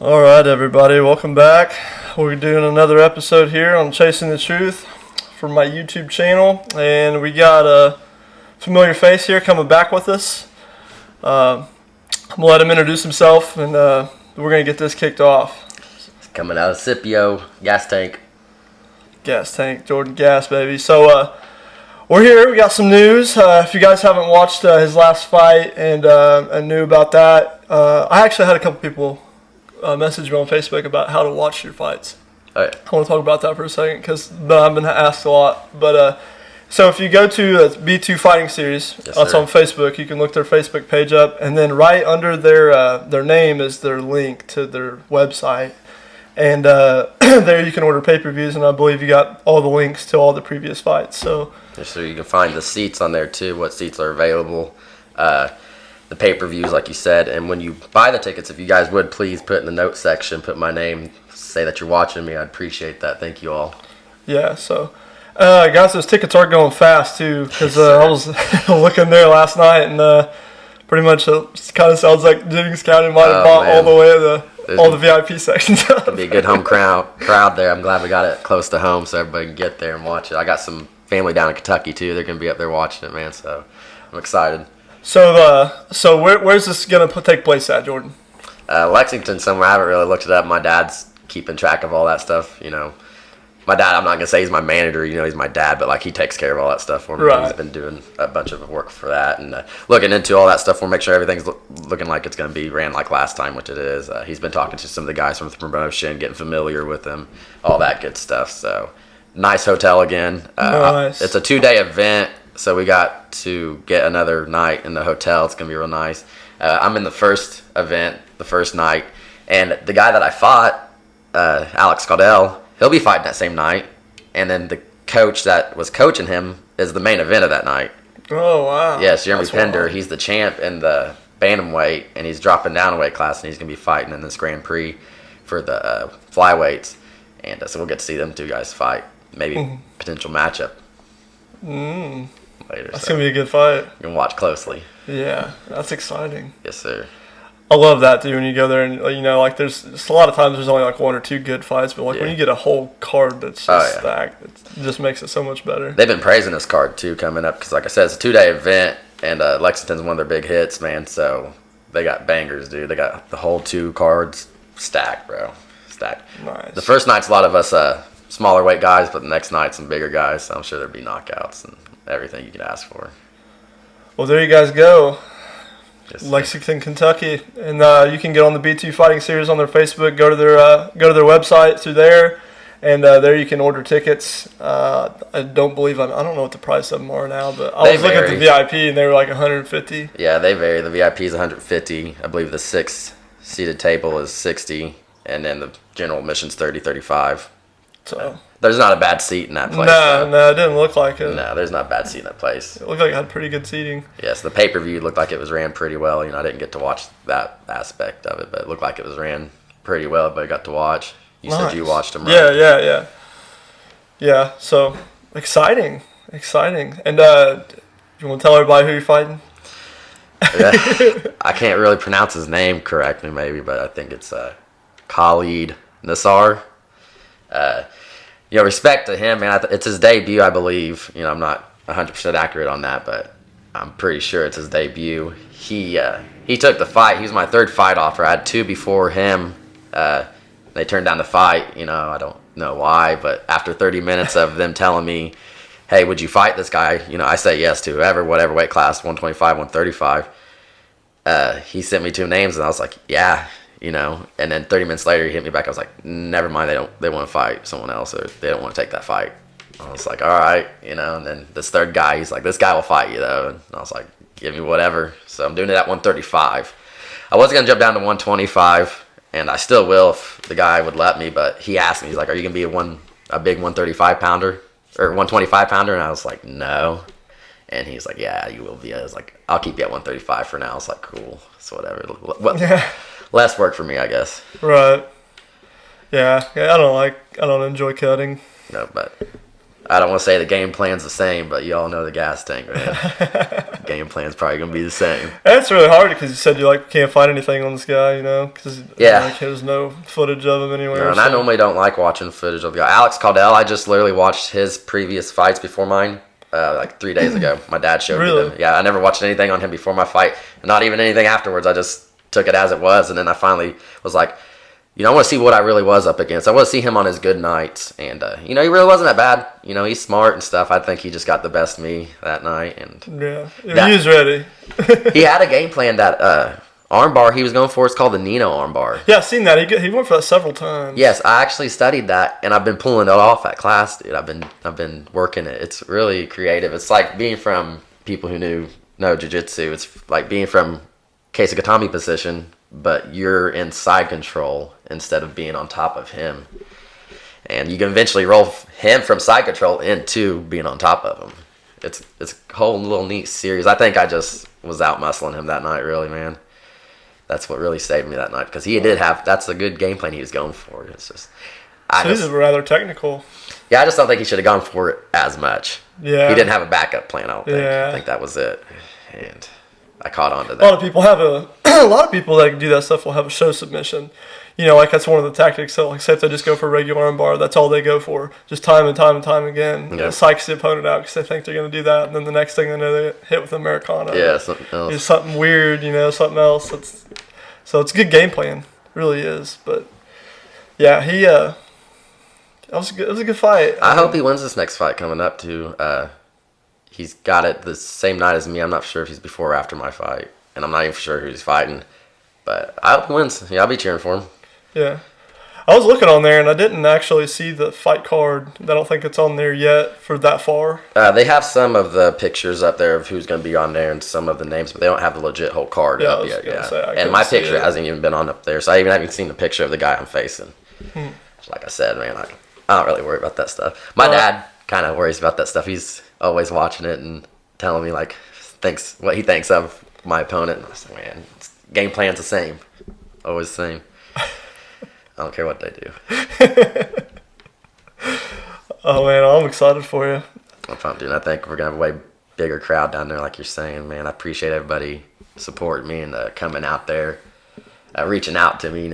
All right, everybody, welcome back. We're doing another episode here on Chasing the Truth from my YouTube channel, and we got a familiar face here coming back with us. I'm gonna let him introduce himself, and we're gonna get this kicked off. It's coming out of Scipio, gas tank. Gas tank, Jordan Gast, baby. So we're here. We got some news. If you guys haven't watched his last fight and knew about that, I actually had a couple people message me on Facebook about how to watch your fights. Oh, yeah. I want to talk about that for a second because I've been asked a lot. But so if you go to B2 Fighting Series, that's on Facebook. You can look their Facebook page up, and then right under their name is their link to their website, and there you can order pay-per-views, and I believe you got all the links to all the previous fights. So you can find the seats on there too. What seats are available? The pay-per-views, like you said, and when you buy the tickets, if you guys would please put in the notes section, put my name, say that you're watching me. I'd appreciate that. Thank you all. Yeah, so guys, those tickets are going fast too, because I was looking there last night, and pretty much it kind of sounds like Jennings County might have bought all the way to all the VIP sections. It'll be a good home crowd there. I'm glad we got it close to home so everybody can get there and watch it. I got some family down in Kentucky too. They're going to be up there watching it, man, so I'm excited. So where's this gonna take place at, Jordan? Lexington somewhere. I haven't really looked it up. My dad's keeping track of all that stuff. You know, my dad. I'm not gonna say he's my manager. You know, he's my dad, but like he takes care of all that stuff for me. Right. He's been doing a bunch of work for that and looking into all that stuff. We'll make sure everything's looking like it's gonna be ran like last time, which it is. He's been talking to some of the guys from the promotion, getting familiar with them, all that good stuff. So nice hotel again. Nice. It's a 2-day event. So we got to get another night in the hotel. It's going to be real nice. I'm in the first event, the first night. And the guy that I fought, Alex Caudell, he'll be fighting that same night. And then the coach that was coaching him is the main event of that night. Oh, wow. Yes, Jeremy Pender. He's the champ in the bantamweight, and he's dropping down a weight class, and he's going to be fighting in this Grand Prix for the flyweights. And so we'll get to see them two guys fight. Maybe potential matchup. Later, that's gonna be a good fight. You can watch closely. Yeah, that's exciting. Yes, sir. I love that too. When you go there and like there's a lot of times there's only like one or two good fights, but when you get a whole card that's just stacked, it just makes it so much better. They've been praising this card too coming up because, like I said, it's a 2-day event, and Lexington's one of their big hits, man. So they got bangers, dude. They got the whole 2 cards stacked, bro. Stacked. Nice. The first night's a lot of us smaller weight guys, but the next night some bigger guys. So I'm sure there'll be knockouts and everything you could ask for. Well, there you guys go. Yes, Lexington, Kentucky, and you can get on the B2 Fighting Series on their Facebook. Go to their website through there, and there you can order tickets. I don't know what the price of them are now, but I was looking at the VIP and they were like $150. Yeah, they vary. The VIP is $150. I believe the 6-seated table is $60, and then the general admission's $35. So there's not a bad seat in that place. No, it didn't look like it. No, there's not a bad seat in that place. It looked like it had pretty good seating. Yes, the pay-per-view looked like it was ran pretty well. You know, I didn't get to watch that aspect of it, but it looked like it was ran pretty well, but I got to watch. You said you watched them, right? Yeah, so exciting. And you want to tell everybody who you're fighting? I can't really pronounce his name correctly, maybe, but I think it's Khalid Nassar. Respect to him, man. It's his debut, I believe. You know, I'm not 100% accurate on that, but I'm pretty sure it's his debut. He took the fight. He was my 3rd fight offer. I had 2 before him. They turned down the fight. You know, I don't know why, but after 30 minutes of them telling me, hey, would you fight this guy? You know, I say yes to whatever weight class, 125, 135. He sent me 2 names, and I was like, yeah. You know, and then 30 minutes later, he hit me back. I was like, never mind. They want to fight someone else, or they don't want to take that fight. I was like, all right, you know. And then this 3rd guy, he's like, this guy will fight you though. And I was like, give me whatever. So I'm doing it at 135. I was gonna jump down to 125, and I still will if the guy would let me. But he asked me, he's like, are you gonna be a big 135 pounder or 125 pounder? And I was like, no. And he's like, yeah, you will be. I was like, I'll keep you at 135 for now. I was like, cool. So whatever. Less work for me, I guess. Right. Yeah. I don't enjoy cutting. No, but I don't want to say the game plan's the same, but you all know the gas tank, man. Game plan's probably gonna be the same. And it's really hard because you said you can't find anything on this guy, because there's no footage of him anywhere. No, and I normally don't like watching footage of the guy. Alex Caldwell, I just literally watched his previous fights before mine. 3 days ago, my dad showed me them. Yeah, I never watched anything on him before my fight, and not even anything afterwards. I just took it as it was, and then I finally was like, I want to see what I really was up against. I want to see him on his good nights, and he really wasn't that bad. He's smart and stuff. I think he just got the best of me that night, and he was ready. He had a game plan. That armbar he was going for, it's called the Nino armbar. Yeah, I've seen that. He went for that several times. Yes, I actually studied that, and I've been pulling it off at class, dude. I've been working it. It's really creative. It's like being from people who know jiu-jitsu. It's like being from Keisugatami position, but you're in side control instead of being on top of him. And you can eventually roll him from side control into being on top of him. It's a whole little neat series. I think I just was out muscling him that night, really, man. That's what really saved me that night, because he did have, that's a good game plan he was going for. It's just, he's rather technical. Yeah, I just don't think he should have gone for it as much. Yeah. He didn't have a backup plan, I don't think. Yeah. I think that was it. And I caught on to that. A lot of people have a lot of people that do that stuff will have a show submission. That's one of the tactics. So, say if they just go for a regular armbar, that's all they go for, just time and time and time again. Yep. It psychs the opponent out because they think they're going to do that, and then the next thing they know, they hit with Americana. Yeah, something else. It's something weird, something else. So it's a good game plan, it really is. But yeah, it was a good fight. I hope he wins this next fight coming up too. He's got it the same night as me. I'm not sure if he's before or after my fight, and I'm not even sure who he's fighting. But I hope he wins. Yeah, I'll be cheering for him. Yeah. I was looking on there, and I didn't actually see the fight card. I don't think it's on there yet for that far. They have some of the pictures up there of who's going to be on there and some of the names, but they don't have the legit whole card up yet. Yeah. And my picture hasn't even been on up there, so I even haven't seen the picture of the guy I'm facing. Like I said, man, I don't really worry about that stuff. My dad kind of worries about that stuff. He's always watching it and telling me, what he thinks of my opponent. And I was like, man, game plan's the same. Always the same. I don't care what they do. Oh, man, I'm excited for you. I'm pumped, dude. I think we're going to have a way bigger crowd down there, like you're saying, man. I appreciate everybody supporting me and coming out there, reaching out to me,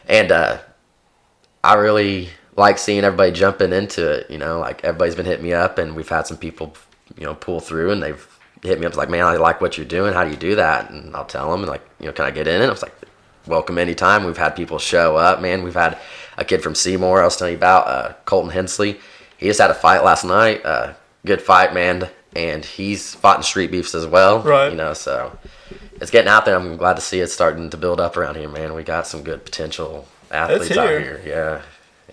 And I really like seeing everybody jumping into it, everybody's been hitting me up, and we've had some people, pull through, and they've hit me up like, man, I like what you're doing. How do you do that? And I'll tell them, and can I get in it? I was like, welcome anytime. We've had people show up, man. We've had a kid from Seymour I was telling you about, Colton Hensley. He just had a fight last night. Good fight, man. And he's fought in street beefs as well. Right. So it's getting out there. I'm glad to see it starting to build up around here, man. We got some good potential athletes out here. Yeah.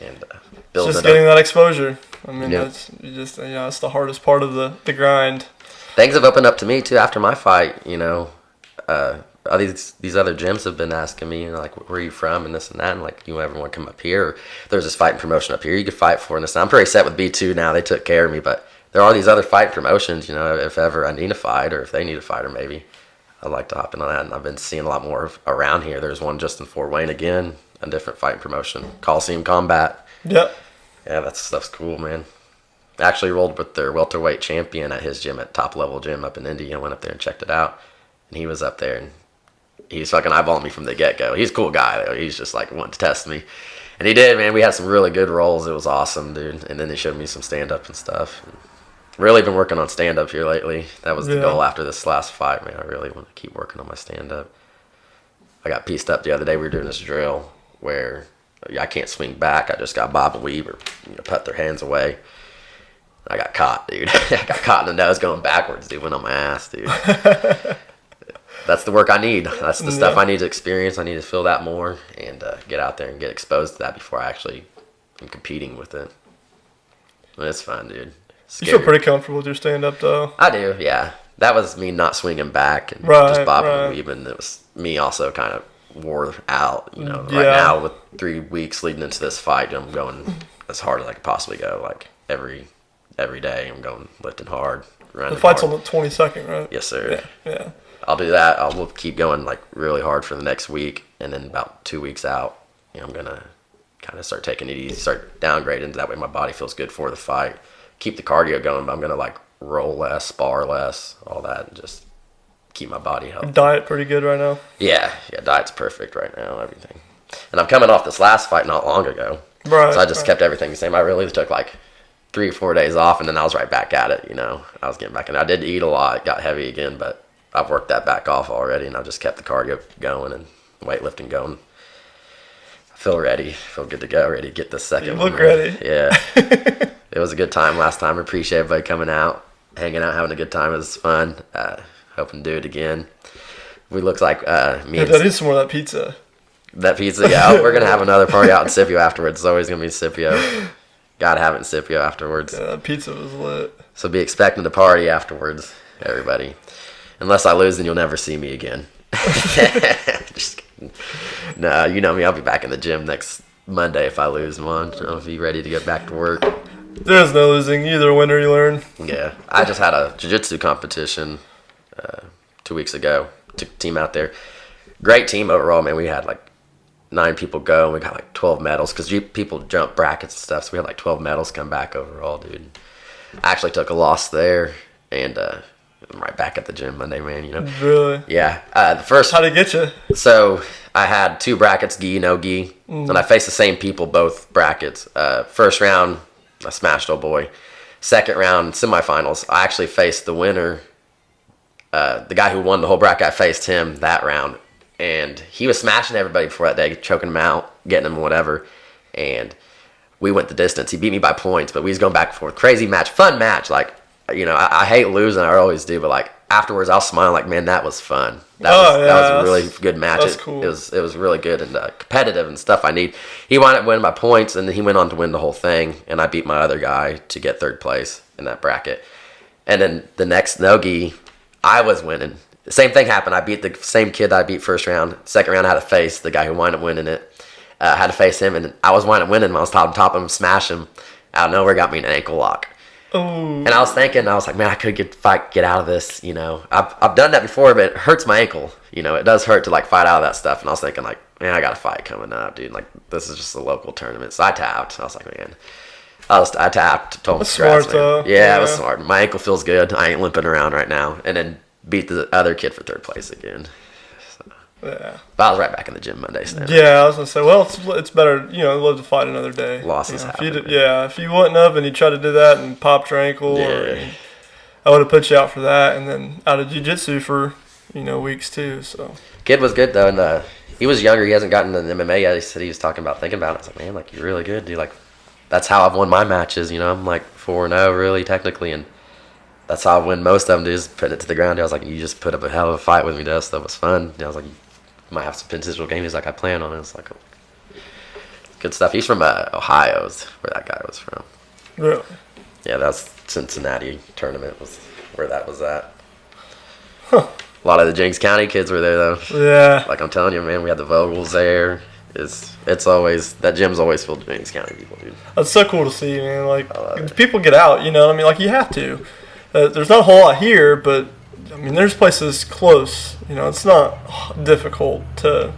And building just getting up. that exposure. I mean, that's it's the hardest part of the grind. Things have opened up to me too after my fight. These other gyms have been asking me, where are you from and this and that, and you ever want to come up here? Or there's this fighting promotion up here you could fight for, and this. I'm pretty set with B2 now. They took care of me, but there are these other fight promotions. If ever I need a fight, or if they need a fighter, maybe I'd like to hop in on that. And I've been seeing a lot more around here. There's one just in Fort Wayne again, a different fighting promotion, Coliseum Combat. Yep. Yeah, that stuff's cool, man. I actually rolled with their welterweight champion at his gym, at Top Level Gym up in Indy. I went up there and checked it out, and he was up there, and he's fucking eyeballing me from the get-go. He's a cool guy, though. He's just wanting to test me. And he did, man. We had some really good rolls. It was awesome, dude. And then they showed me some stand-up and stuff. And really been working on stand-up here lately. That was the goal after this last fight, man. I really want to keep working on my stand-up. I got pieced up the other day. We were doing this drill where I can't swing back. I just got bob and weave or put their hands away. I got caught, dude. I got caught in the nose going backwards, dude. Went on my ass, dude. That's the work I need. That's the stuff I need to experience. I need to feel that more and get out there and get exposed to that before I actually am competing with it. But it's fun, dude. You feel pretty comfortable with your stand-up, though. I do, yeah. That was me not swinging back and just bobbing and weaving. It was me also kind of wore out. Right now with 3 weeks leading into this fight, I'm going as hard as I could possibly go. Every day I'm going lifting hard, running The fight's hard. on the 22nd, right? Yes, sir. Yeah. I'll do that. I'll keep going really hard for the next week, and then about 2 weeks out, I'm gonna kind of start taking it easy, start downgrading. That way, my body feels good for the fight. keep the cardio going, but I'm going to like roll less, spar less, all that, and just keep my body healthy. Diet pretty good right now? Yeah, diet's perfect right now, everything. And I'm coming off this last fight not long ago. Right. So I just kept everything the same. I really took like 3 or 4 days off, and then I was right back at it, you know. I was getting back in. I did eat a lot, got heavy again, but I've worked that back off already, and I've just kept the cardio going and weightlifting going. I feel ready. Feel good to go. Ready to get this second one. You look ready. Yeah. It was a good time last time. I appreciate everybody coming out, hanging out, having a good time. It was fun. Hoping to do it again. We looked like me and... I need some more of that pizza. That pizza, yeah. We're going to have another party out in Scipio afterwards. It's always going to be Scipio. Gotta have it in Scipio afterwards. Yeah, that pizza was lit. So be expecting the party afterwards, everybody. Unless I lose, then you'll never see me again. Just kidding. No, you know me. I'll be back in the gym next Monday if I lose one. I'll be ready to get back to work. There's no losing. You either win or you learn. Yeah. I just had a jiu-jitsu competition 2 weeks ago. Took a team out there. Great team overall, man. We had like 9 people go, and we got like 12 medals because people jump brackets and stuff. So we had like 12 medals come back overall, dude. I actually took a loss there, and I'm right back at the gym Monday, man. You know. Really? Yeah. The first. How'd it get you? So I had 2 brackets, gi, no gi, and I faced the same people both brackets. First round, I smashed old boy. Second round, semifinals, I actually faced the winner. The guy who won the whole bracket, I faced him that round. And he was smashing everybody before that day, choking them out, getting them whatever. And we went the distance. He beat me by points, but we was going back and forth. Crazy match, fun match. Like, you know, I hate losing. I always do. But, like, afterwards, I was smiling like, man, that was fun. That was a really good match. That's cool. It was really good and competitive and stuff I need. He wound up winning by points, and then he went on to win the whole thing. And I beat my other guy to get 3rd place in that bracket. And then the next no-gi, I was winning. The same thing happened. I beat the same kid that I beat first round. Second round, I had to face the guy who wound up winning it. Had to face him, and I was winding up winning. I was top of him, smash him. Out of nowhere, got me an ankle lock. Ooh. And I was thinking, I was like, man, I could get out of this. You know, I've done that before, but it hurts my ankle. You know, it does hurt to like fight out of that stuff. And I was thinking, like, man, I got a fight coming up, dude. Like, this is just a local tournament. So I tapped. I was like, man. I tapped. Told him That's smart, though. Yeah, it was smart. My ankle feels good. I ain't limping around right now. And then beat the other kid for 3rd place again. So. Yeah. But I was right back in the gym Monday. So. Yeah, I was going to say, well, it's better, you know, live to fight another day. Losses happen. If you wouldn't have and you tried to do that and popped your ankle, I would have put you out for that and then out of jiu-jitsu for, you know, weeks too. So Kid was good, though, and he was younger. He hasn't gotten into MMA yet. He said he was thinking about it. I was like, man, like, you're really good, dude. Like, that's how I've won my matches, you know. I'm like 4-0, really, technically, and that's how I win most of them, dude, just put it to the ground. I was like, you just put up a hell of a fight with me, dude. That was fun. I was like, you might have some potential games. He's like, I plan on it. It's like, good stuff. He's from Ohio, is where that guy was from. Really? Yeah, that's Cincinnati tournament was where that was at. Huh. A lot of the James County kids were there, though. Yeah. Like I'm telling you, man, we had the Vogels there. It's always, that gym's always filled with James County people, dude. That's so cool to see, man. Like, people get out, you know what I mean? Like, you have to. There's not a whole lot here, but, I mean, there's places close. You know, it's not difficult to,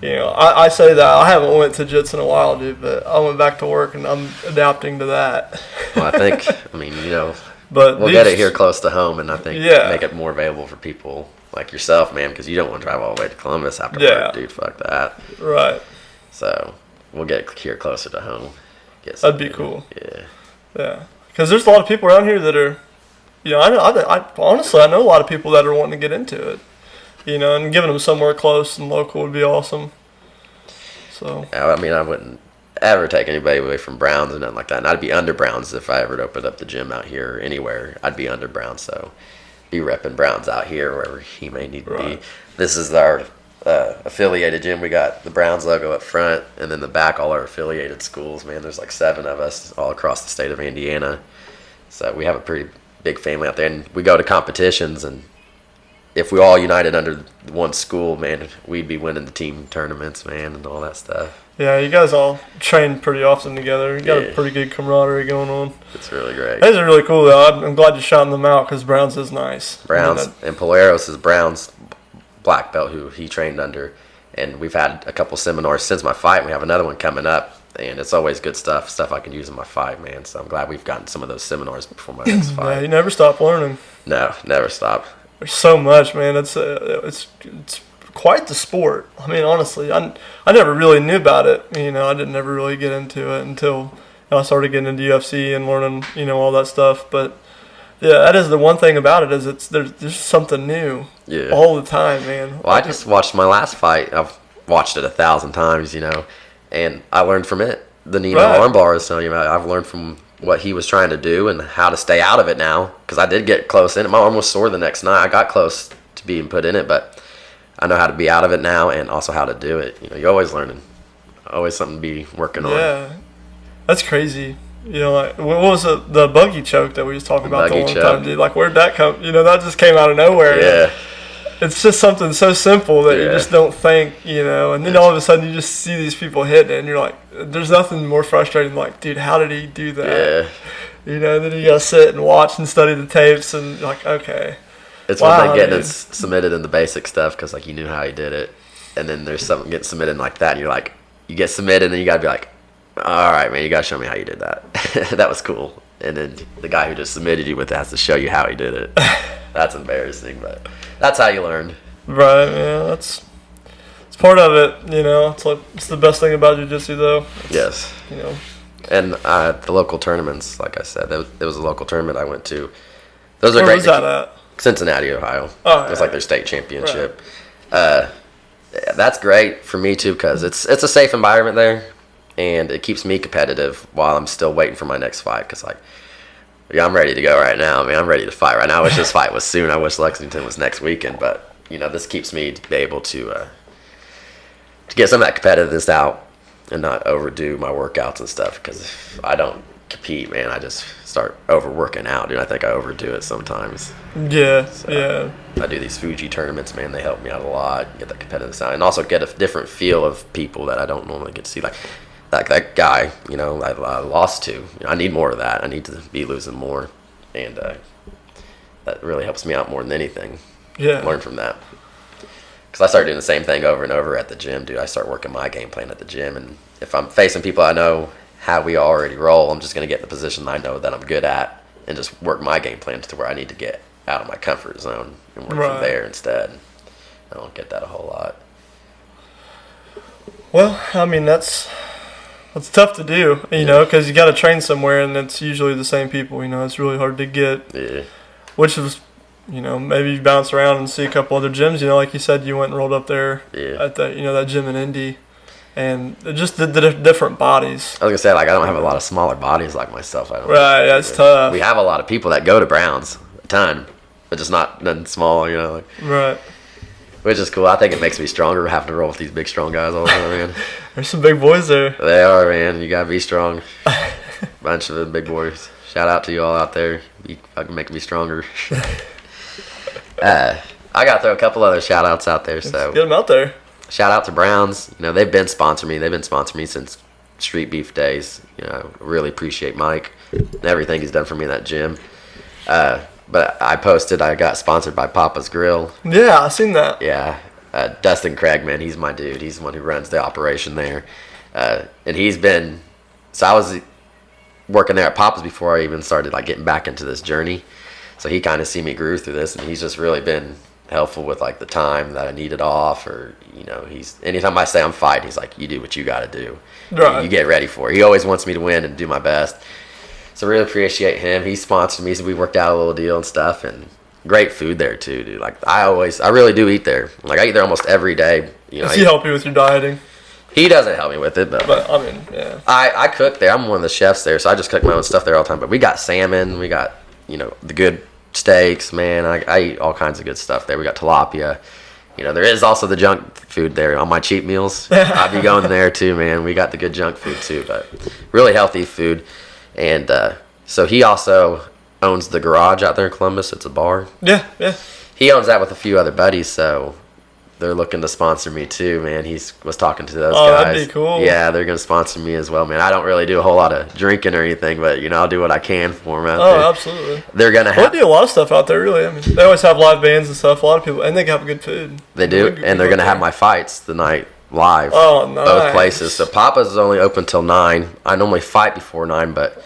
you know, I say that. I haven't went to jits in a while, dude, but I went back to work, and I'm adapting to that. Well, I think, I mean, you know, but we'll get it here close to home, and I think Yeah. make it more available for people like yourself, man, because you don't want to drive all the way to Columbus after work, dude. Fuck that. Right. So we'll get it here closer to home. That'd be cool. Yeah. Yeah. Because there's a lot of people around here that are, you know, honestly, I know a lot of people that are wanting to get into it. You know, and giving them somewhere close and local would be awesome. So. I mean, I wouldn't ever take anybody away from Browns or nothing like that. And I'd be under Browns if I ever opened up the gym out here or anywhere. I'd be under Browns, so be repping Browns out here wherever he may need to be. This is our affiliated gym. We got the Browns logo up front, and then the back, all our affiliated schools. Man, there's like 7 of us all across the state of Indiana. So we have a pretty big family out there, and we go to competitions, and if we all united under one school, man, we'd be winning the team tournaments, man, and all that stuff. Yeah, you guys all train pretty often together. You got a pretty good camaraderie going on. It's really great. These are really cool, though. I'm glad you shouting them out because Browns is nice. Browns, and Polaros is Browns black belt who he trained under, and we've had a couple seminars since my fight. We have another one coming up And it's always good stuff I can use in my fight, man. So I'm glad we've gotten some of those seminars before my next fight. Yeah, you never stop learning. No, never stop. There's so much, man. It's quite the sport. I mean, honestly, I never really knew about it. I didn't ever really get into it until I started getting into UFC and learning, all that stuff. But yeah, that is the one thing about it, is there's something new all the time, man. Well, I just watched my last fight. I've watched it 1,000 times, and I learned from it. The Nino armbar is telling you about. I've learned from what he was trying to do and how to stay out of it now, because I did get close in it. My arm was sore the next night. I got close to being put in it, but I know how to be out of it now and also how to do it. You're always learning. Always something to be working on. Yeah, that's crazy. Like, what was the buggy choke that we was talking about the one time, dude? Like, where'd that come? That just came out of nowhere. Yeah. It's just something so simple that you just don't think, and then all of a sudden you just see these people hitting it, and you're like, there's nothing more frustrating than, like, dude, how did he do that? Yeah. Then you gotta sit and watch and study the tapes, and like, okay. It's one thing getting it submitted in the basic stuff, because, like, you knew how he did it, and then there's something getting submitted like that, and you're like, you get submitted, and then you gotta be like, all right, man, you gotta show me how you did that. That was cool. And then the guy who just submitted you with it has to show you how he did it. That's embarrassing, but that's how you learn. Right, yeah, it's part of it, It's the best thing about jiu-jitsu, though. Yes. And the local tournaments, like I said, there was a local tournament I went to. Those are great. Where was that at? Cincinnati, Ohio. Oh, it was like their state championship. Right. That's great for me too, because it's a safe environment there, and it keeps me competitive while I'm still waiting for my next fight. Because I'm ready to go right now. I mean, I'm ready to fight right now. I wish this fight was soon. I wish Lexington was next weekend, but this keeps me to be able to get some of that competitiveness out and not overdo my workouts and stuff. Because if I don't compete, man, I just start overworking out, dude. I think I overdo it sometimes. Yeah, so yeah. I do these Fuji tournaments, man. They help me out a lot, get that competitive side, and also get a different feel of people that I don't normally get to see. Like that guy, I lost to. I need more of that. I need to be losing more, and that really helps me out more than anything. Yeah. Learn from that. Because I start doing the same thing over and over at the gym, dude. I start working my game plan at the gym, and if I'm facing people I know how we already roll, I'm just going to get in the position I know that I'm good at and just work my game plan to where I need to get out of my comfort zone and work from there instead. I don't get that a whole lot. Well, I mean, that's tough to do, because you got to train somewhere, and it's usually the same people. It's really hard to get. Yeah. Which is, maybe you bounce around and see a couple other gyms. Like you said, you went and rolled up there at that, that gym in Indy, and just the different bodies. I was gonna say, I don't have a lot of smaller bodies like myself. Right, that's tough. We have a lot of people that go to Browns, a ton, but just not nothing small, Right. Which is cool. I think it makes me stronger having to roll with these big, strong guys all the time, man. There's some big boys there. They are, man. You gotta be strong. Bunch of the big boys. Shout out to you all out there. You fucking making me stronger. I gotta throw a couple other shout outs out there. So get them out there. Shout out to Browns. They've been sponsoring me. They've been sponsoring me since Street Beef days. Really appreciate Mike and everything he's done for me in that gym. But I posted I got sponsored by Papa's Grill. Yeah, I seen that. Yeah. Dustin Craig, man, he's my dude. He's the one who runs the operation there. And he's been... So I was working there at Papa's before I even started getting back into this journey. So he kind of seen me grow through this, and he's just really been helpful with the time that I needed off, or he's anytime I say I'm fighting, he's like, you do what you got to do. Right. You get ready for it. He always wants me to win and do my best. So really appreciate him. He sponsored me, so we worked out a little deal and stuff, and great food there too, dude. I really do eat there. I eat there almost every day. Does he help you with your dieting? He doesn't help me with it, but I mean, yeah. I cook there. I'm one of the chefs there, so I just cook my own stuff there all the time. But we got salmon, we got the good steaks, man. I eat all kinds of good stuff there. We got tilapia. There is also the junk food there on my cheap meals. I'll be going there too, man. We got the good junk food too, but really healthy food. And so he also owns the garage out there in Columbus. It's a bar. Yeah, yeah. He owns that with a few other buddies, so they're looking to sponsor me too, man. He was talking to those guys. That'd be cool. Yeah, they're going to sponsor me as well, man. I don't really do a whole lot of drinking or anything, but, I'll do what I can for them out there. Oh, absolutely. They're going to have... They do a lot of stuff out there, really. I mean, they always have live bands and stuff. A lot of people, and they have good food. They do, and they're going to have my fights the night live. Oh, nice. Both places. So Papa's is only open till 9. I normally fight before 9, but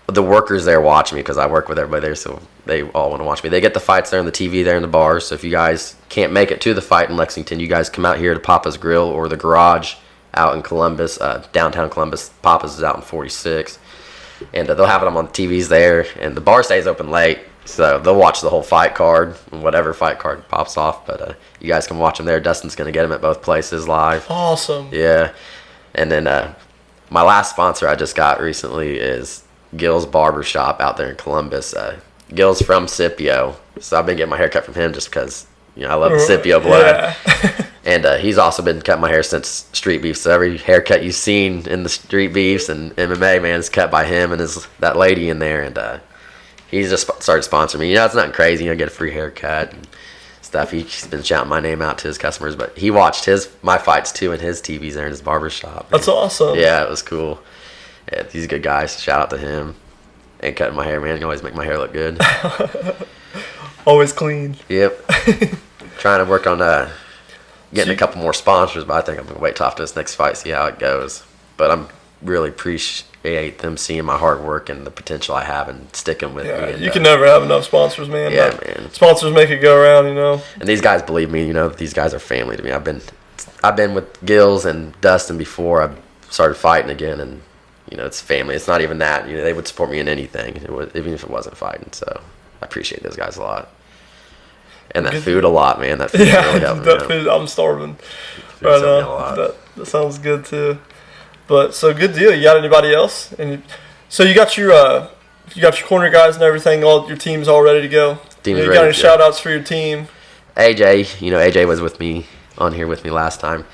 the workers there watch me because I work with everybody there, so they all want to watch me. They get the fights there on the TV there in the bars. So if you guys can't make it to the fight in Lexington, you guys come out here to Papa's Grill or the Garage out in Columbus, downtown Columbus. Papa's is out in 46. And they'll have them on TVs there. And the bar stays open late, so they'll watch the whole fight card, whatever fight card pops off. But you guys can watch them there. Dustin's going to get them at both places live. Awesome. Yeah. And then my last sponsor I just got recently is Gil's Barbershop out there in Columbus. Gil's from Scipio, so I've been getting my hair cut from him just because, I love the Scipio blood. Yeah. And he's also been cutting my hair since Street Beef, so every haircut you've seen in the Street Beefs and MMA, man, is cut by him and that lady in there. And he's just started sponsoring me. It's nothing crazy. I get a free haircut and stuff. He's been shouting my name out to his customers, but he watched my fights too in his TVs there in his barbershop. That's awesome. Yeah, it was cool. Yeah, he's a good guy. So shout out to him. And cutting my hair, man. You always make my hair look good. Always clean. Yep. Trying to work on getting a couple more sponsors, but I think I'm going to wait till after this next fight, see how it goes. But I'm really appreciate them seeing my hard work and the potential I have and sticking with me. And, you can never have enough sponsors, man. Yeah, man. Sponsors make it go around, And these guys believe me, these guys are family to me. I've been with Gills and Dustin before I started fighting again, and it's family. It's not even that. They would support me in anything, even if it wasn't fighting. So I appreciate those guys a lot. And that food a lot, man. That food really helped me. That food, I'm starving right now. That sounds good too. But so good deal. You got anybody else? So you got your corner guys and everything. All your team's all ready to go. Team's you ready. Got any shout outs for your team? AJ, AJ was on here with me last time.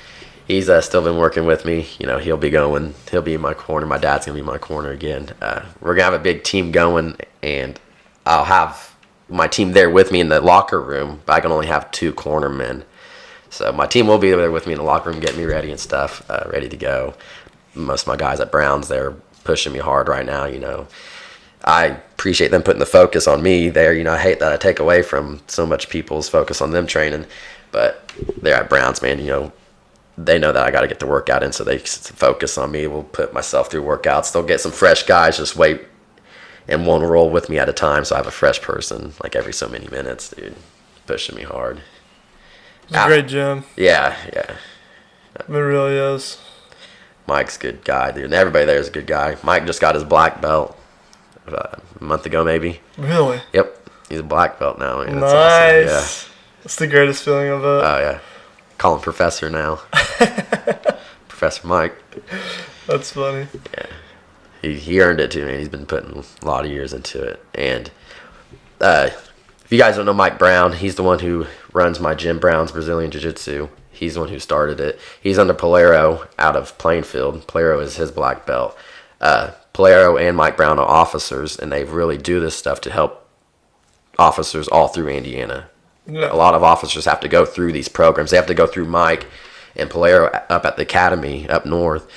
He's still been working with me. He'll be in my corner. My dad's going to be in my corner again. We're going to have a big team going, and I'll have my team there with me in the locker room, but I can only have 2 corner men. So my team will be there with me in the locker room, getting me ready and stuff, ready to go. Most of my guys at Browns, they're pushing me hard right now, I appreciate them putting the focus on me there. I hate that I take away from so much people's focus on them training, but they're at Browns, man, they know that I got to get the workout in, so they focus on me. We'll put myself through workouts. They'll get some fresh guys, just wait and one roll with me at a time, so I have a fresh person like every so many minutes, dude, pushing me hard. It's a great gym. Yeah. It really is. Mike's a good guy, dude, and everybody there is a good guy. Mike just got his black belt a month ago, maybe. Really? Yep, he's a black belt now. Man. Nice. That's awesome. Yeah. That's the greatest feeling of it. Oh yeah. Call him Professor now. Professor Mike. That's funny. Yeah. He earned it too, man. He's been putting a lot of years into it. And if you guys don't know Mike Brown, he's the one who runs my gym, Brown's Brazilian Jiu-Jitsu. He's the one who started it. He's under Polero out of Plainfield. Polero is his black belt. Polero and Mike Brown are officers, and they really do this stuff to help officers all through Indiana. Yeah. A lot of officers have to go through these programs. They have to go through Mike and Polero up at the academy up north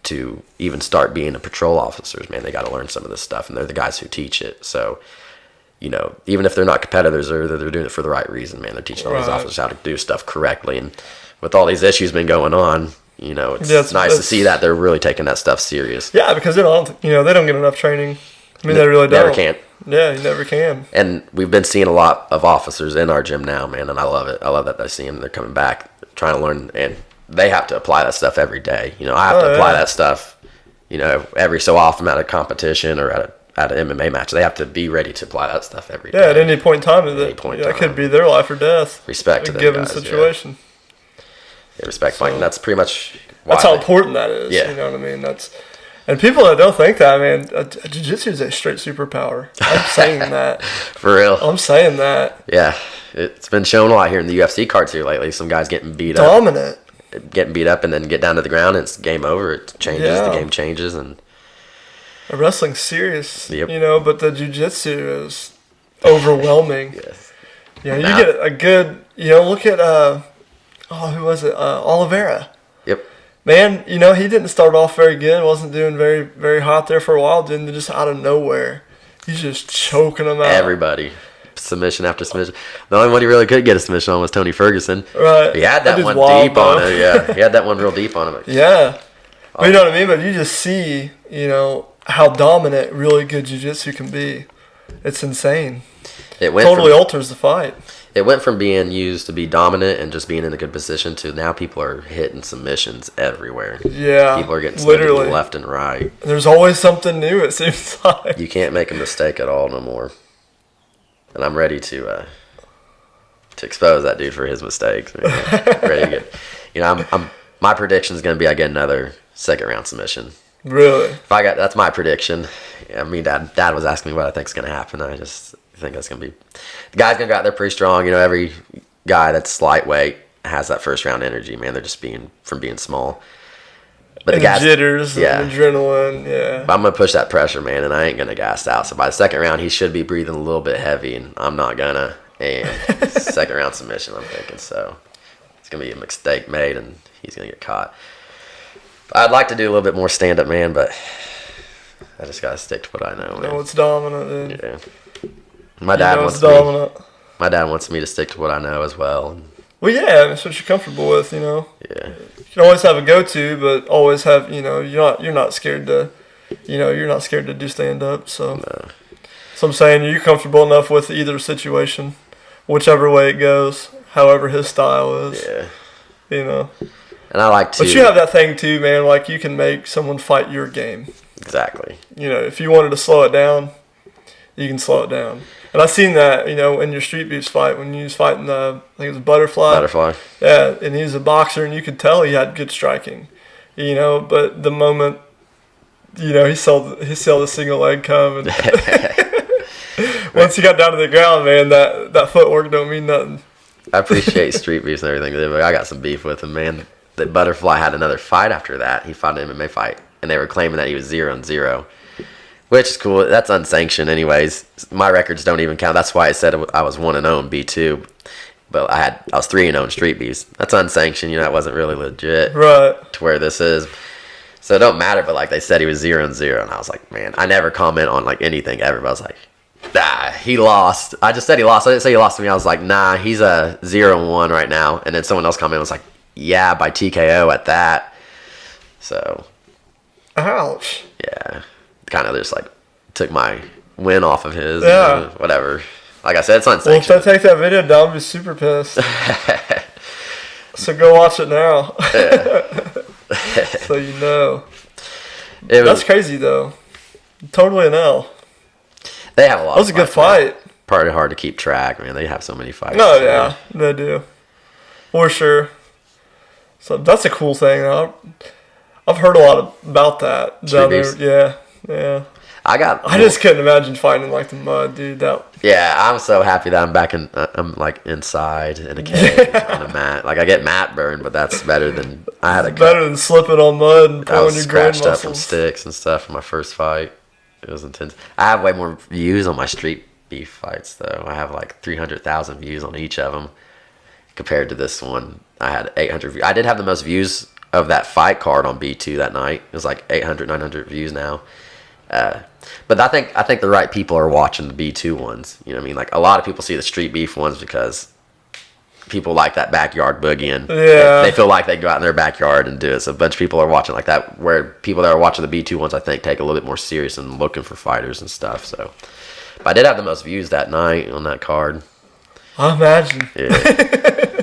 to even start being a patrol officers. Man, they got to learn some of this stuff, and they're the guys who teach it. So, even if they're not competitors, they're doing it for the right reason, man. They're teaching all these officers how to do stuff correctly. And with all these issues been going on, it's nice to see that they're really taking that stuff serious. Yeah, because they don't get enough training. I mean, they really don't. Never can. Yeah, you never can. And we've been seeing a lot of officers in our gym now, man, and I love it. I love that I see them. They're coming back, trying to learn, and they have to apply that stuff every day. I have to apply that stuff, every so often at a competition or at an MMA match. They have to be ready to apply that stuff every day. Yeah, at any point in time. That could be their life or death. Respect to them given guys, situation. Yeah, respect, Mike. And that's pretty much why that's how important that is. Yeah. You know what I mean? And people that don't think that, man, jiu-jitsu is a straight superpower. I'm saying that. For real. I'm saying that. Yeah. It's been shown a lot here in the UFC cards here lately. Some guys getting beat Dominant. up. Getting beat up and then get down to the ground and it's game over. It changes. Yeah. The game changes. And wrestling's serious, yep. But the jiu-jitsu is overwhelming. Yes. Yeah, you get a good, look at, who was it? Oliveira. Yep. Man, he didn't start off very good. Wasn't doing very, very hot there for a while. Then just out of nowhere, he's just choking them out. Everybody. submission after submission. The only one he really could get a submission on was Tony Ferguson. Right. He had that one wild, deep on him. Yeah, he had that one real deep on him. Yeah. But you know what I mean? But you just see, how dominant really good jiu-jitsu can be. It's insane. It went totally alters the fight. It went from being used to be dominant and just being in a good position to now people are hitting submissions everywhere. Yeah. People are getting literally left and right. There's always something new, it seems like. You can't make a mistake at all no more. And I'm ready to expose that dude for his mistakes. Ready to get, my prediction is going to be I get another second round submission. Really? That's my prediction. I mean, Dad was asking me what I think is going to happen. I just think that's going to be, the guy's going to go out there pretty strong. Every guy that's lightweight has that first round energy, man. They're just being small. But and the guys, jitters, and adrenaline, yeah. But I'm going to push that pressure, man, and I ain't going to gas out. So by the second round, he should be breathing a little bit heavy, and I'm not going to. And second round submission, I'm thinking. So it's going to be a mistake made, and he's going to get caught. I'd like to do a little bit more stand-up, man, but I just got to stick to what I know, man. No, it's dominant, dude. Yeah. My dad wants me to stick to what I know as well. Well, yeah, that's what you're comfortable with, Yeah. You can always have a go-to, but always have, you're not scared to, you're not scared to do stand-up. So, No. So I'm saying you're comfortable enough with either situation, whichever way it goes, however his style is. Yeah. And I like to. But you have that thing too, man. Like you can make someone fight your game. Exactly. If you wanted to slow it down, you can slow it down. And I've seen that, in your street beefs fight when you was fighting I think it was Butterfly. Yeah, and he was a boxer, and you could tell he had good striking. But the moment, he saw the single leg come, and once he got down to the ground, man, that footwork don't mean nothing. I appreciate street beefs and everything, but I got some beef with him, man. The Butterfly had another fight after that. He fought an MMA fight, and they were claiming that he was 0-0, which is cool. That's unsanctioned anyways. My records don't even count. That's why I said I was 1-0 in B2, but I was 3-0 in street beefs. That's unsanctioned. That wasn't really legit. Right. To where this is. So it don't matter, but like they said he was 0-0, and I was like, man, I never comment on like anything ever, but I was like, nah, he lost. I just said he lost. I didn't say he lost to me. I was like, nah, he's a 0-1 right now. And then someone else commented and was like, yeah, by TKO at that. So. Ouch. Yeah. Kind of just like took my win off of his. Yeah. Whatever. Like I said, it's unsanctioned. Well, if I take that video down, I'll be super pissed. So go watch it now. So you know. That's crazy, though. Totally an L. They have a lot. That was a good fight. Probably hard to keep track, man. They have so many fights. No, yeah, they do. For sure. So that's a cool thing. I've heard a lot about that. Yeah. I just couldn't imagine fighting in like the mud, dude. Yeah, I'm so happy that I'm back in. I'm like inside in a cage on a mat. Like I get mat burn, but that's better than I had a cut. Better than slipping on mud and pulling your groin muscles. I was scratched up from sticks and stuff from my first fight. It was intense. I have way more views on my street beef fights though. I have like 300,000 views on each of them. Compared to this one, I had 800 views. I did have the most views of that fight card on B2 that night. It was like 800, 900 views now. But I think the right people are watching the B2 ones. You know what I mean? Like a lot of people see the street beef ones because people like that backyard boogieing. Yeah. They feel like they go out in their backyard and do it. So a bunch of people are watching like that. Where people that are watching the B2 ones, I think, take a little bit more serious and looking for fighters and stuff. So, but I did have the most views that night on that card. I imagine. Yeah.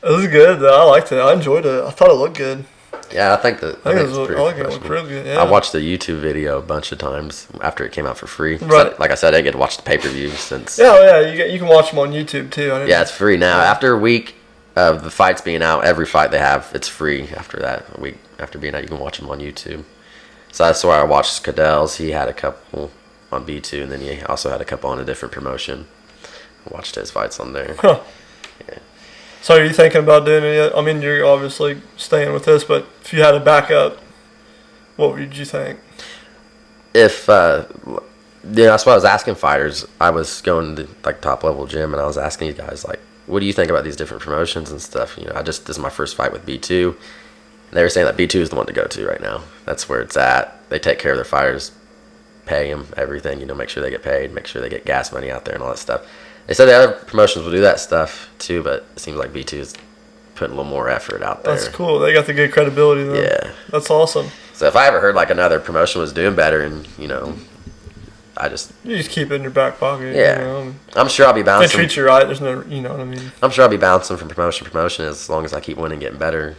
It was good though. I liked it. I enjoyed it. I thought it looked good. Yeah, I think it looked really good. Yeah. I watched the YouTube video a bunch of times after it came out for free. Right. Like I said, I get to watch the pay-per-view since. Yeah, you can watch them on YouTube too. Yeah, it's free now. After a week of the fights being out, every fight they have, it's free. After that, a week after being out, you can watch them on YouTube. So that's where I watched Cadell's. He had a couple on B2, and then he also had a couple on a different promotion. I watched his fights on there. Huh. Yeah. So are you thinking about doing it yet? I mean, you're obviously staying with this, but if you had a backup, what would you think? That's what I was asking fighters. I was going to like top level gym, and I was asking you guys like, what do you think about these different promotions and stuff? This is my first fight with B2. And they were saying that B2 is the one to go to right now. That's where it's at. They take care of their fighters pay them everything, make sure they get paid, make sure they get gas money out there and all that stuff. They said the other promotions will do that stuff too, but it seems like B2 is putting a little more effort out there. That's cool. They got the good credibility though. Yeah. That's awesome. So if I ever heard like another promotion was doing better and, you just keep it in your back pocket. Yeah. I'm sure I'll be bouncing. They treat you right. There's no, you know what I mean? I'm sure I'll be bouncing from promotion to promotion as long as I keep winning, getting better,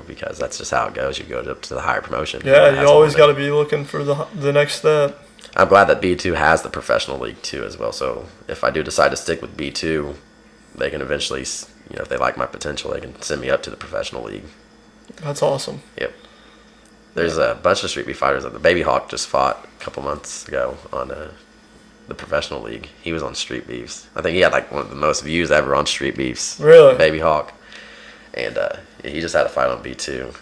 because that's just how it goes. You go up to the higher promotion. Yeah, you always got to be looking for the next step. I'm glad that B2 has the professional league too as well. So if I do decide to stick with B2, they can eventually, if they like my potential, they can send me up to the professional league. That's awesome. Yep. There's a bunch of Street Beef fighters. The Baby Hawk just fought a couple months ago on the professional league. He was on Street Beefs. I think he had like one of the most views ever on Street Beefs. Really? Baby Hawk. And he just had a fight on B2.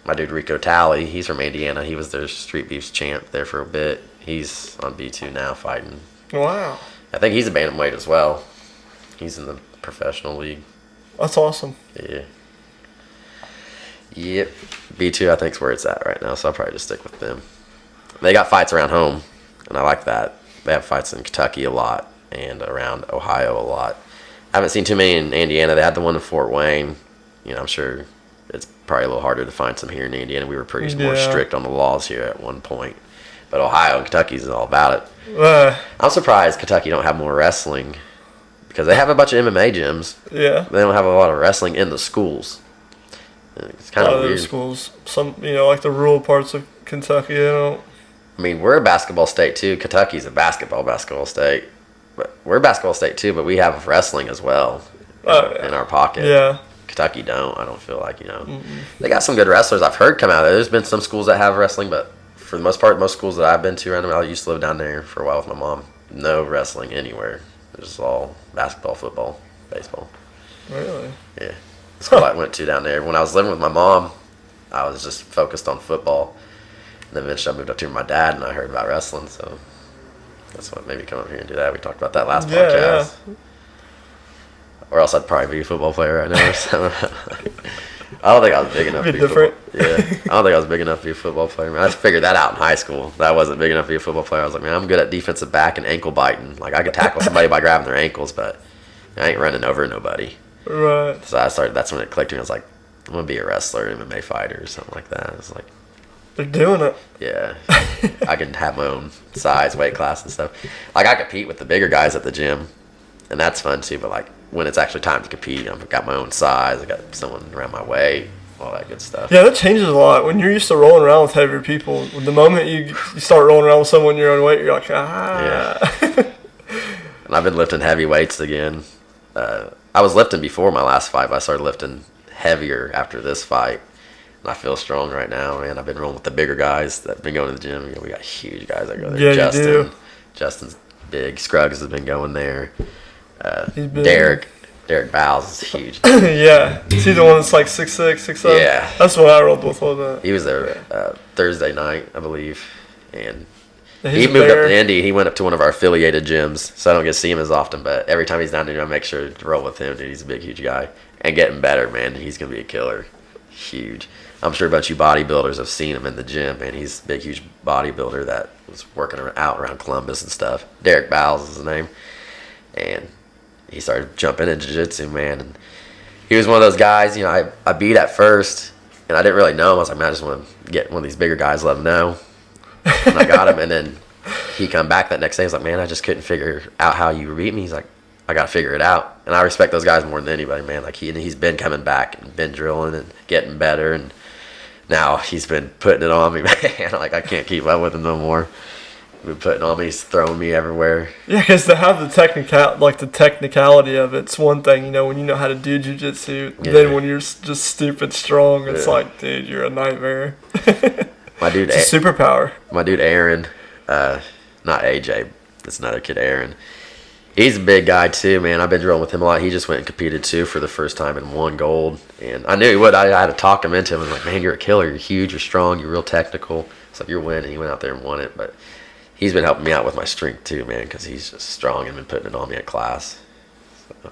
My dude Rico Talley, he's from Indiana. He was their Street Beefs champ there for a bit. He's on B2 now fighting. Wow. I think he's a bantamweight as well. He's in the professional league. That's awesome. Yeah. Yep. B2 I think is where it's at right now, so I'll probably just stick with them. They got fights around home, and I like that. They have fights in Kentucky a lot and around Ohio a lot. I haven't seen too many in Indiana. They had the one in Fort Wayne. I'm sure it's probably a little harder to find some here in Indiana. We were pretty more strict on the laws here at one point. But Ohio and Kentucky is all about it. I'm surprised Kentucky don't have more wrestling because they have a bunch of MMA gyms. Yeah. They don't have a lot of wrestling in the schools. It's kind of weird. Schools, some like the rural parts of Kentucky, they don't. I mean, we're a basketball state too. Kentucky's a basketball state, but we're a basketball state too. But we have wrestling as well in our pocket. Yeah. Kentucky don't. I don't feel like They got some good wrestlers. I've heard come out there. There's been some schools that have wrestling, but for the most part, most schools that I've been to around them, I used to live down there for a while with my mom. No wrestling anywhere. It's just all basketball, football, baseball. Really? Yeah. The school I went to down there. When I was living with my mom, I was just focused on football. And then eventually I moved up to my dad, and I heard about wrestling, so that's what made me come up here and do that. We talked about that last podcast. Yeah. Or else I'd probably be a football player right now. So. I don't think I was big enough to be different. Yeah, I don't think I was big enough to be a football player. I figured that out in high school. That I wasn't big enough to be a football player. I was like, man, I'm good at defensive back and ankle biting. Like, I could tackle somebody by grabbing their ankles, but I ain't running over nobody. Right. So I started. That's when it clicked to me. I was like, I'm gonna be a wrestler, MMA fighter, or something like that. It's like, they're doing it. Yeah, I can have my own size, weight class, and stuff. Like, I compete with the bigger guys at the gym, and that's fun too. But like, when it's actually time to compete, I've got my own size. I got someone around my weight, all that good stuff. Yeah, that changes a lot. When you're used to rolling around with heavier people, the moment you start rolling around with someone your own weight, you're like, ah. Yeah. And I've been lifting heavy weights again. I was lifting before my last fight, but I started lifting heavier after this fight. And I feel strong right now, man. I've been rolling with the bigger guys that have been going to the gym. We got huge guys that go there. Yeah, you do. Justin's big. Scruggs has been going there. Derek Bowles is huge. Yeah. Is he the one that's like 6'6", 6'7"? Yeah. That's what I rolled with all that. He was there Thursday night, I believe. And Yeah, he moved up to Indy. He went up to one of our affiliated gyms, so I don't get to see him as often. But every time he's down there, I make sure to roll with him. Dude, he's a big, huge guy. And getting better, man. He's going to be a killer. Huge. I'm sure a bunch of you bodybuilders have seen him in the gym, man. He's a big, huge bodybuilder that was working out around Columbus and stuff. Derek Bowles is his name. And he started jumping in jiu-jitsu, man. And he was one of those guys, you know, I beat at first, and I didn't really know him. I was like, man, I just want to get one of these bigger guys, let him know. And I got him, and then he come back that next day. He's like, man, I just couldn't figure out how you beat me. He's like, I got to figure it out. And I respect those guys more than anybody, man. Like, he's been coming back and been drilling and getting better, and now he's been putting it on me, man. Like, I can't keep up with him no more. He's been putting on me. He's throwing me everywhere. Yeah, because to have the technicality of it's one thing, you know, when you know how to do jiu-jitsu. Yeah. Then when you're just stupid strong, it's like, dude, you're a nightmare. My dude, it's a superpower. My dude Aaron, not AJ, it's another kid, Aaron. He's a big guy too, man. I've been drilling with him a lot. He just went and competed too for the first time and won gold. And I knew he would. I had to talk him into him. I was like, man, you're a killer. You're huge. You're strong. You're real technical. It's like, you're winning. He went out there and won it. But he's been helping me out with my strength too, man, because he's just strong and been putting it on me at class. So, a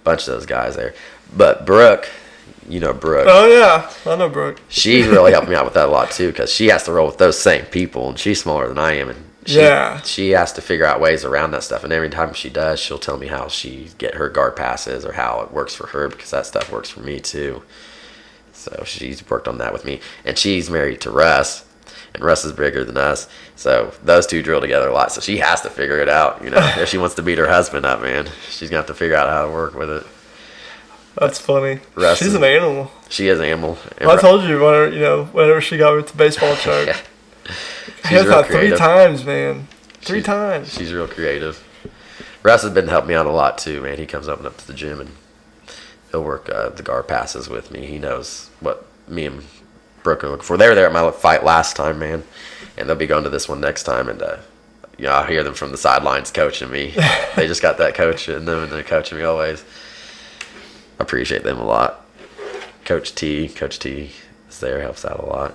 bunch of those guys there. But Brooke, you know Brooke. Oh, yeah. I know Brooke. She's really helped me out with that a lot too, because she has to roll with those same people, and she's smaller than I am. And she has to figure out ways around that stuff. And every time she does, she'll tell me how she get her guard passes or how it works for her, because that stuff works for me too. So she's worked on that with me. And she's married to Russ. And Russ is bigger than us. So those two drill together a lot. So she has to figure it out. You know, if she wants to beat her husband up, man, she's going to have to figure out how to work with it. That's funny. Russ She's an animal. She is an animal. And I told you, whenever she got with the baseball choke. Yeah. She has that 3 times, man. 3 times. She's real creative. Russ has been helping me out a lot too, man. He comes up to the gym and he'll work the guard passes with me. He knows what me and Brooke are looking for. They were there at my fight last time, man, and they'll be going to this one next time. And I'll hear them from the sidelines coaching me. They just got that coach in them, and they're coaching me always. I appreciate them a lot. Coach T is there, helps out a lot.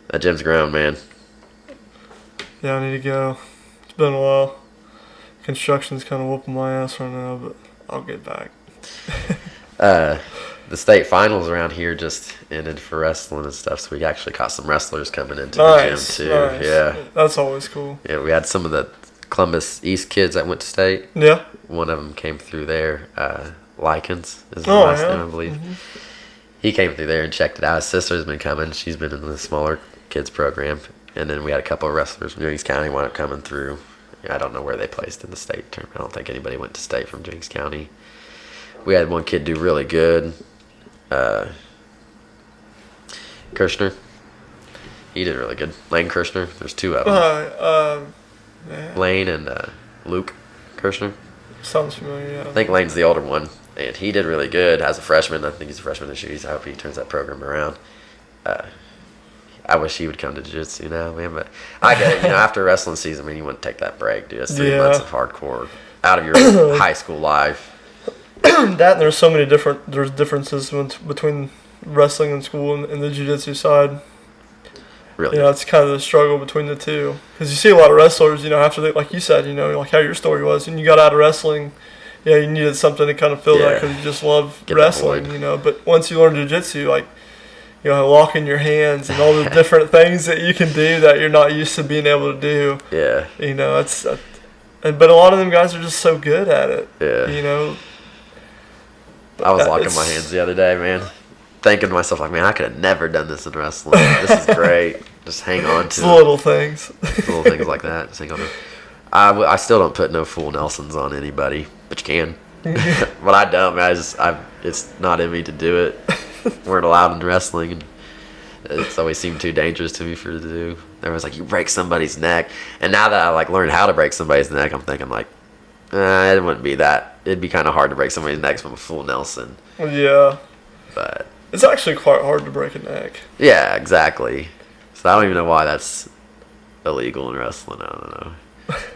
That gym's grown, man. Yeah, I need to go. It's been a while. Construction's kind of whooping my ass right now, but I'll get back. The state finals around here just ended for wrestling and stuff, so we actually caught some wrestlers coming into the gym too. Nice. Yeah, that's always cool. Yeah, we had some of the Columbus East kids that went to state. Yeah, one of them came through there. Likens is his last name, I believe. Mm-hmm. He came through there and checked it out. His sister's been coming. She's been in the smaller kids program, and then we had a couple of wrestlers from Jennings County wound up coming through. I don't know where they placed in the state tournament. I don't think anybody went to state from Jennings County. We had one kid do really good. Kirshner. He did really good. Lane Kirshner. There's 2 of them. Yeah. Lane and Luke Kirshner. Sounds familiar, yeah. I think Lane's the older one. And he did really good as a freshman. I think he's a freshman this year. I hope he turns that program around. I wish he would come to jiu-jitsu now, man. But I get it. After wrestling season, man, you wouldn't take that break, dude. It's 3 months of hardcore out of your high school life. That and there's so many differences between wrestling and school and the jiu-jitsu side. Really? It's kind of the struggle between the two. Because you see a lot of wrestlers, after they, like you said, like how your story was, and you got out of wrestling, you needed something to kind of fill that because you just love wrestling, But once you learn jiu-jitsu, like, locking your hands and all the different things that you can do that you're not used to being able to do. Yeah. But a lot of them guys are just so good at it. Yeah. I was locking my hands the other day, man. Thinking to myself, like, man, I could have never done this in wrestling. This is great. Just hang on to little things. Little things like that. Just hang on to I still don't put no full Nelsons on anybody, but you can. But I don't, man. It's not in me to do it. Weren't allowed in wrestling, and it's always seemed too dangerous to me for to do. Everyone's like, you break somebody's neck. And now that I learned how to break somebody's neck, I'm thinking like, it wouldn't be that. It'd be kind of hard to break somebody's neck from a full Nelson. Yeah. But it's actually quite hard to break a neck. Yeah, exactly. So I don't even know why that's illegal in wrestling. I don't know.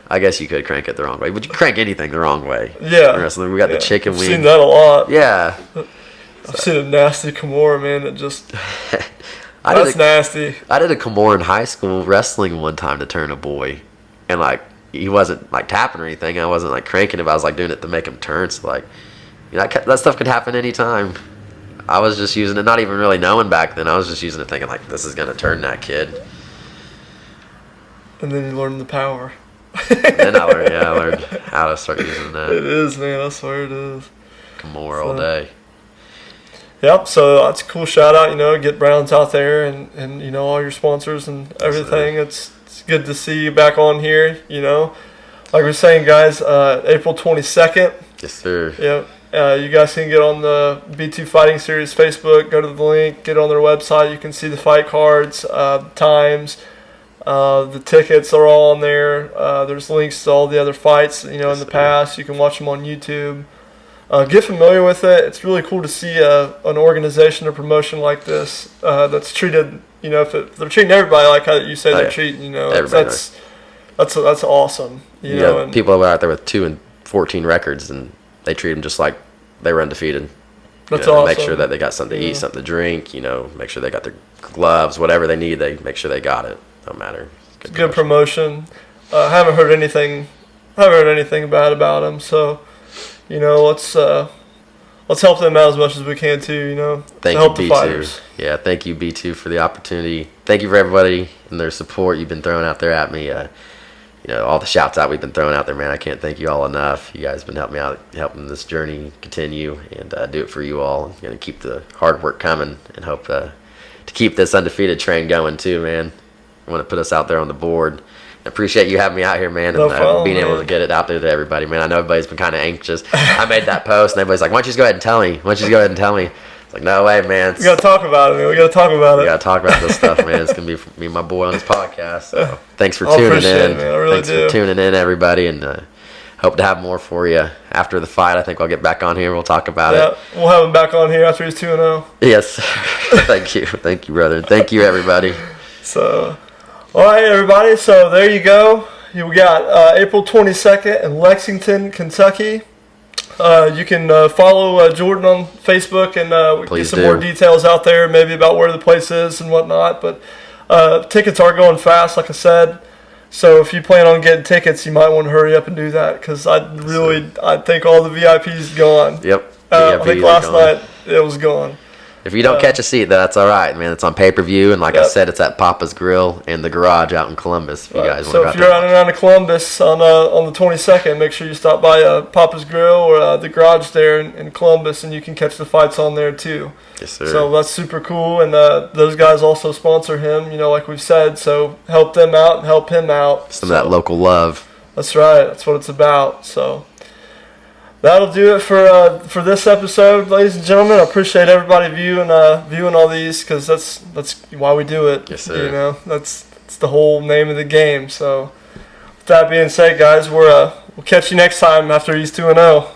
I guess you could crank it the wrong way, but you crank anything the wrong way. Yeah. In wrestling, we got the chicken wing. I've seen that a lot. Yeah. I've seen a nasty Kimura, man, that just... That's nasty. I did a Kimura in high school wrestling one time to turn a boy. And, he wasn't, tapping or anything. I wasn't, cranking him. I was, doing it to make him turn. So, that stuff could happen anytime. I was just using it, not even really knowing back then. I was just using it thinking, this is going to turn that kid. And then you learn the power. Then I learned how to start using that. It is, man. I swear it is. Kimura all day. Yep, so that's a cool shout out, get Browns out there and all your sponsors and everything. It's good to see you back on here, Like we're saying, guys, April 22nd. Yes, sir. Yep. You guys can get on the B2 Fighting Series Facebook, go to the link, get on their website. You can see the fight cards, times, the tickets are all on there. There's links to all the other fights, in the past. You can watch them on YouTube. Get familiar with it. It's really cool to see an organization or promotion like this that's treated, if they're treating everybody like how you say they're treating, that's awesome. You know, and people are out there with 2-14 records, and they treat them just like they were undefeated. That's awesome. Make sure that they got something to eat, something to drink. Make sure they got their gloves, whatever they need. They make sure they got it. Don't matter. Good promotion. Haven't heard anything bad about them. So. Let's help them out as much as we can too. Thank to help you, the fighters. B2. Yeah, thank you, B2, for the opportunity. Thank you for everybody and their support you've been throwing out there at me. all the shouts out we've been throwing out there, man. I can't thank you all enough. You guys have been helping me out, helping this journey continue, and do it for you all. I'm going to keep the hard work coming and hope to keep this undefeated train going too, man. I want to put us out there on the board. I appreciate you having me out here, man, and being able to get it out there to everybody, man. I know everybody's been kind of anxious. I made that post, and everybody's like, why don't you just go ahead and tell me? Why don't you just go ahead and tell me? It's like, no way, man. We got to talk about it, man. We got to talk about it. We got to talk about this stuff, man. It's going to be me and my boy on this podcast. So thanks for tuning in. It, man. I really for tuning in, everybody, and hope to have more for you after the fight. I think I'll get back on here. We'll talk about it. We'll have him back on here after he's 2-0. Yes. Thank you. Thank you, brother. Thank you, everybody. So, all right, everybody. So there you go. We got April 22nd in Lexington, Kentucky. You can follow Jordan on Facebook and get some more details out there, maybe about where the place is and whatnot. But tickets are going fast, like I said. So if you plan on getting tickets, you might want to hurry up and do that because I think all the VIPs gone. Yep. I think last night it was gone. If you don't catch a seat, that's all right, man. It's on pay-per-view, and like I said, it's at Papa's Grill in the garage out in Columbus. If you guys want to go. So if you're running around to Columbus on the 22nd, make sure you stop by Papa's Grill or the garage there in Columbus, and you can catch the fights on there too. Yes, sir. So that's super cool, and those guys also sponsor him, like we've said. So help them out and help him out. Some of that local love. That's right. That's what it's about. So. That'll do it for this episode, ladies and gentlemen. I appreciate everybody viewing all these because that's why we do it. Yes, sir. That's the whole name of the game. So, with that being said, guys, we'll catch you next time after he's 2-0.